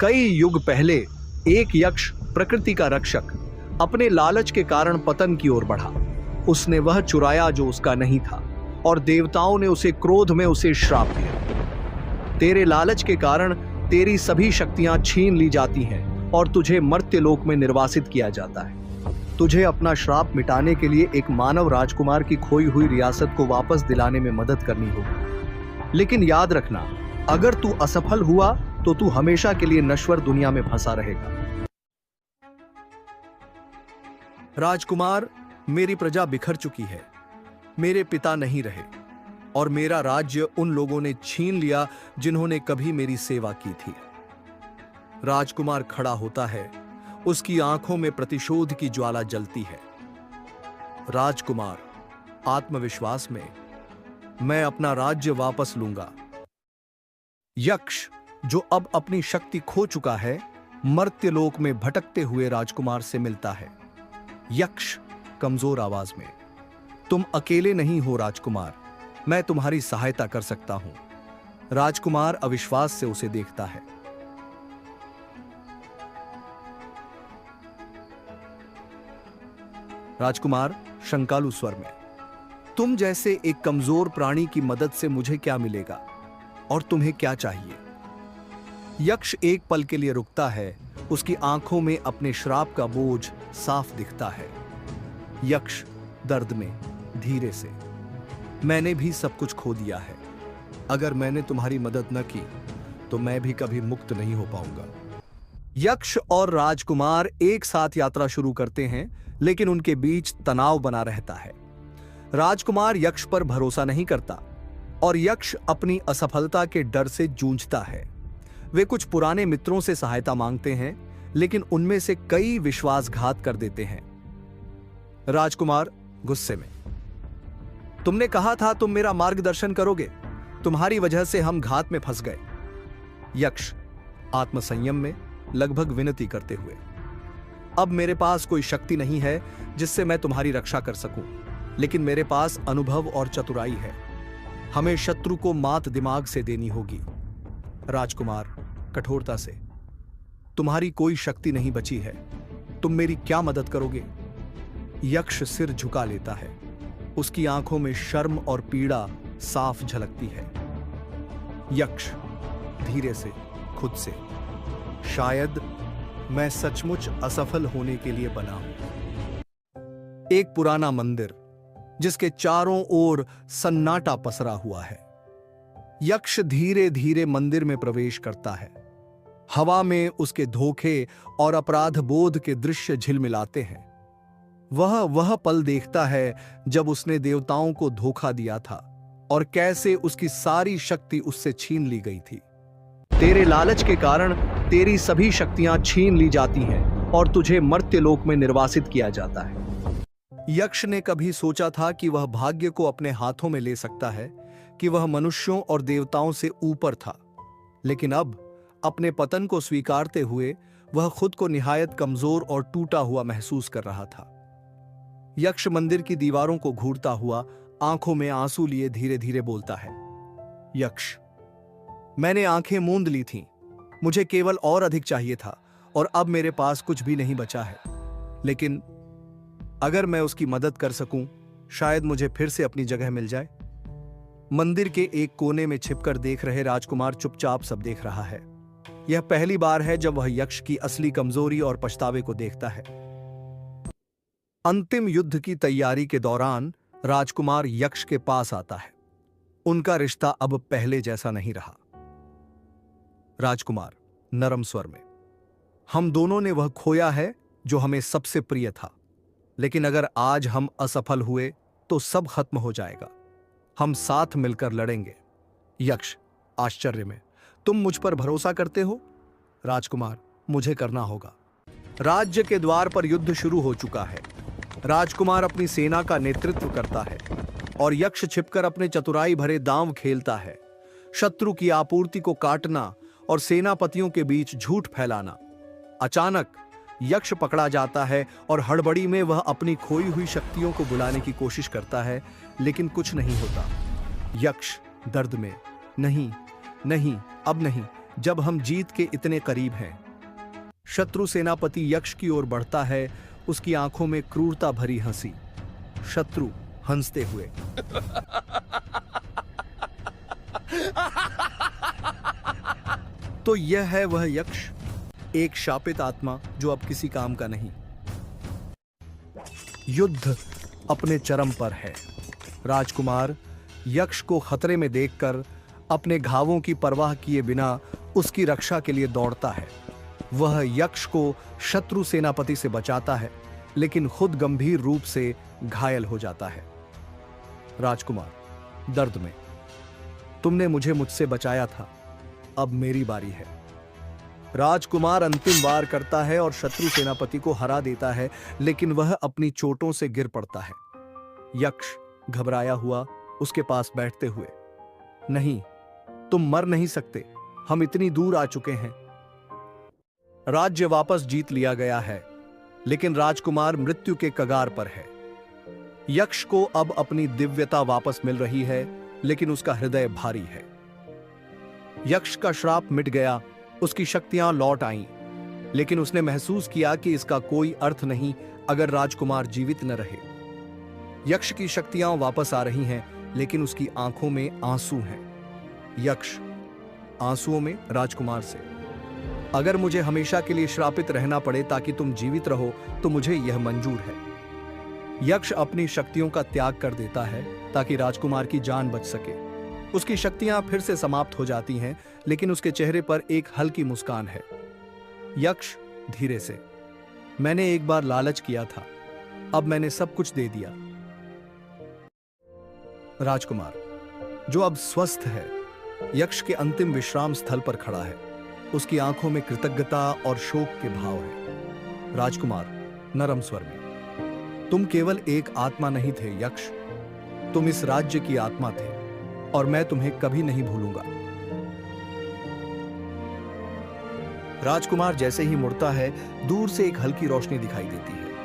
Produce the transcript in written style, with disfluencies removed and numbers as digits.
कई युग पहले एक यक्ष, प्रकृति का रक्षक, अपने लालच के कारण पतन की ओर बढ़ा। उसने वह चुराया जो उसका नहीं था और देवताओं ने उसे क्रोध में उसे श्राप दिया। तेरे लालच के कारण तेरी सभी शक्तियां छीन ली जाती हैं और तुझे मर्त्यलोक में निर्वासित किया जाता है। तुझे अपना श्राप मिटाने के लिए एक मानव राजकुमार की खोई हुई रियासत को वापस दिलाने में मदद करनी होगी। लेकिन याद रखना, अगर तू असफल हुआ तो तू हमेशा के लिए नश्वर दुनिया में फंसा रहेगा। राजकुमार, मेरी प्रजा बिखर चुकी है। मेरे पिता नहीं रहे और मेरा राज्य उन लोगों ने छीन लिया जिन्होंने कभी मेरी सेवा की थी। राजकुमार खड़ा होता है, उसकी आंखों में प्रतिशोध की ज्वाला जलती है। राजकुमार, आत्मविश्वास में, मैं अपना राज्य वापस लूंगा। यक्ष, जो अब अपनी शक्ति खो चुका है, मर्त्यलोक में भटकते हुए राजकुमार से मिलता है। यक्ष कमजोर आवाज में, तुम अकेले नहीं हो राजकुमार, मैं तुम्हारी सहायता कर सकता हूं। राजकुमार अविश्वास से उसे देखता है। राजकुमार शंकालु स्वर में, तुम जैसे एक कमजोर प्राणी की मदद से मुझे क्या मिलेगा और तुम्हें क्या चाहिए? यक्ष एक पल के लिए रुकता है, उसकी आंखों में अपने श्राप का बोझ साफ दिखता है। यक्ष दर्द में धीरे से, मैंने भी सब कुछ खो दिया है। अगर मैंने तुम्हारी मदद न की तो मैं भी कभी मुक्त नहीं हो पाऊंगा। यक्ष और राजकुमार एक साथ यात्रा शुरू करते हैं, लेकिन उनके बीच तनाव बना रहता है। राजकुमार यक्ष पर भरोसा नहीं करता और यक्ष अपनी असफलता के डर से जूझता है। वे कुछ पुराने मित्रों से सहायता मांगते हैं, लेकिन उनमें से कई विश्वासघात कर देते हैं। राजकुमार गुस्से में, तुमने कहा था तुम मेरा मार्गदर्शन करोगे, तुम्हारी वजह से हम घात में फंस गए। यक्ष आत्मसंयम में, लगभग विनती करते हुए, अब मेरे पास कोई शक्ति नहीं है जिससे मैं तुम्हारी रक्षा कर सकूं, लेकिन मेरे पास अनुभव और चतुराई है। हमें शत्रु को मात दिमाग से देनी होगी। राजकुमार कठोरता से, तुम्हारी कोई शक्ति नहीं बची है, तुम मेरी क्या मदद करोगे? यक्ष सिर झुका लेता है, उसकी आंखों में शर्म और पीड़ा साफ झलकती है। यक्ष धीरे से, खुद से, शायद मैं सचमुच असफल होने के लिए बना हूं। एक पुराना मंदिर जिसके चारों ओर सन्नाटा पसरा हुआ है। यक्ष धीरे धीरे मंदिर में प्रवेश करता है। हवा में उसके धोखे और अपराध बोध के दृश्य झिलमिलाते हैं। वह पल देखता है जब उसने देवताओं को धोखा दिया था और कैसे उसकी सारी शक्ति उससे छीन ली गई थी। तेरे लालच के कारण तेरी सभी शक्तियां छीन ली जाती हैं और तुझे मर्त्यलोक में निर्वासित किया जाता है। यक्ष ने कभी सोचा था कि वह भाग्य को अपने हाथों में ले सकता है, कि वह मनुष्यों और देवताओं से ऊपर था, लेकिन अब अपने पतन को स्वीकारते हुए वह खुद को निहायत कमजोर और टूटा हुआ महसूस कर रहा था। यक्ष मंदिर की दीवारों को घूरता हुआ, आंखों में आंसू लिए धीरे धीरे बोलता है। यक्ष, मैंने आंखें मूंद ली थीं, मुझे केवल और अधिक चाहिए था और अब मेरे पास कुछ भी नहीं बचा है। लेकिन अगर मैं उसकी मदद कर सकूं, शायद मुझे फिर से अपनी जगह मिल जाए। मंदिर के एक कोने में छिपकर देख रहे राजकुमार चुपचाप सब देख रहा है। यह पहली बार है जब वह यक्ष की असली कमजोरी और पछतावे को देखता है। अंतिम युद्ध की तैयारी के दौरान राजकुमार यक्ष के पास आता है। उनका रिश्ता अब पहले जैसा नहीं रहा। राजकुमार नरम स्वर में, हम दोनों ने वह खोया है जो हमें सबसे प्रिय था, लेकिन अगर आज हम असफल हुए तो सब खत्म हो जाएगा। हम साथ मिलकर लड़ेंगे। यक्ष आश्चर्य में, तुम मुझ पर भरोसा करते हो? राजकुमार, मुझे करना होगा। राज्य के द्वार पर युद्ध शुरू हो चुका है। राजकुमार अपनी सेना का नेतृत्व करता है और यक्ष छिपकर अपने चतुराई भरे दांव खेलता है। शत्रु की आपूर्ति को काटना और सेनापतियों के बीच झूठ फैलाना। अचानक यक्ष पकड़ा जाता है और हड़बड़ी में वह अपनी खोई हुई शक्तियों को बुलाने की कोशिश करता है, लेकिन कुछ नहीं होता। यक्ष दर्द में, नहीं नहीं, अब नहीं, जब हम जीत के इतने करीब हैं। शत्रु सेनापति यक्ष की ओर बढ़ता है, उसकी आंखों में क्रूरता भरी हंसी। शत्रु हंसते हुए, तो यह है वह यक्ष, एक शापित आत्मा जो अब किसी काम का नहीं। युद्ध अपने चरम पर है। राजकुमार यक्ष को खतरे में देखकर अपने घावों की परवाह किए बिना उसकी रक्षा के लिए दौड़ता है। वह यक्ष को शत्रु सेनापति से बचाता है, लेकिन खुद गंभीर रूप से घायल हो जाता है। राजकुमार दर्द में, तुमने मुझसे बचाया था, अब मेरी बारी है। राजकुमार अंतिम वार करता है और शत्रु सेनापति को हरा देता है, लेकिन वह अपनी चोटों से गिर पड़ता है। यक्ष घबराया हुआ उसके पास बैठते हुए, नहीं, तुम मर नहीं सकते, हम इतनी दूर आ चुके हैं। राज्य वापस जीत लिया गया है, लेकिन राजकुमार मृत्यु के कगार पर है। यक्ष को अब अपनी दिव्यता वापस मिल रही है, लेकिन उसका हृदय भारी है। यक्ष का श्राप मिट गया, उसकी शक्तियां लौट आईं, लेकिन उसने महसूस किया कि इसका कोई अर्थ नहीं अगर राजकुमार जीवित न रहे। यक्ष की शक्तियां वापस आ रही हैं, लेकिन उसकी आंखों में आंसू हैं। यक्ष आंसुओं में राजकुमार से, अगर मुझे हमेशा के लिए श्रापित रहना पड़े ताकि तुम जीवित रहो तो मुझे यह मंजूर है। यक्ष अपनी शक्तियों का त्याग कर देता है ताकि राजकुमार की जान बच सके। उसकी शक्तियां फिर से समाप्त हो जाती हैं, लेकिन उसके चेहरे पर एक हल्की मुस्कान है। यक्ष धीरे से, मैंने एक बार लालच किया था, अब मैंने सब कुछ दे दिया। राजकुमार, जो अब स्वस्थ है, यक्ष के अंतिम विश्राम स्थल पर खड़ा है। उसकी आंखों में कृतज्ञता और शोक के भाव है। राजकुमार नरम स्वर में, तुम केवल एक आत्मा नहीं थे यक्ष, तुम इस राज्य की आत्मा थे और मैं तुम्हें कभी नहीं भूलूंगा। राजकुमार जैसे ही मुड़ता है, दूर से एक हल्की रोशनी दिखाई देती है।